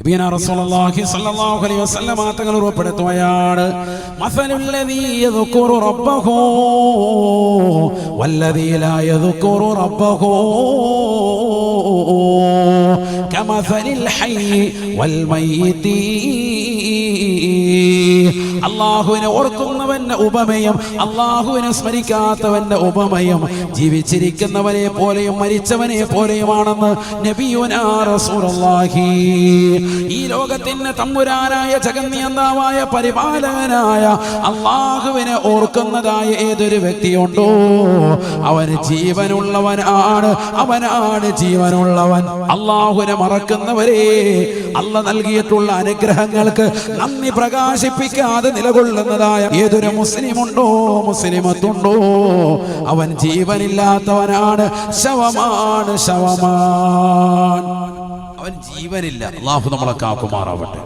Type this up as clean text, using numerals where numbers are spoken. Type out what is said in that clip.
നബിയനാ റസൂലുള്ളാഹി സ്വല്ലല്ലാഹു അലൈഹി വസല്ലം തങ്ങൾ ഉറപ്പെടുത്തുകയാണ്, മസലുല്ലദീ യദ്കുറു റബ്ബഹു വല്ലദീ ലാ യദ്കുറു റബ്ബഹു കമസലിൽ ഹയ്യി വൽ മയ്യിതി. അല്ലാഹുവിനെ ഓർക്കുന്നവന്റെ ഉപമയും അല്ലാഹുവിനെ സ്മരിക്കാത്തവന്റെ ഉപമയും ജീവിച്ചിരിക്കുന്നവനെ പോലെയും മരിച്ചവനെ പോലെയുമാണെന്ന് നബിയുനാ റസൂലുള്ളാഹി. ഈ ലോകത്തിന്റെ തമ്പുരാനായ ജഗന്നിയന്താവായ പരിപാലകനായ അല്ലാഹുവിനെ ഓർക്കുന്നതായ ഏതൊരു വ്യക്തിയുണ്ടോ അവന് ജീവനുള്ളവനാണ്, അവനാണ് ജീവനുള്ളവൻ. അല്ലാഹുവിനെ മറക്കുന്നവരെ അല്ല നൽകിയിട്ടുള്ള അനുഗ്രഹങ്ങൾക്ക് നന്ദി പ്രകാശിപ്പിക്കാതെ നിലകൊള്ളുന്നതായ ഏതൊരു മുസ്ലിമുണ്ടോ മുസ്ലിമത്തുണ്ടോ അവൻ ജീവനില്ലാത്തവനാണ്, ശവമാണ്, ശവമാൻ. അവൻ ജീവനില്ല. അല്ലാഹു നമ്മളെ കാക്കുമാറാവട്ടെ.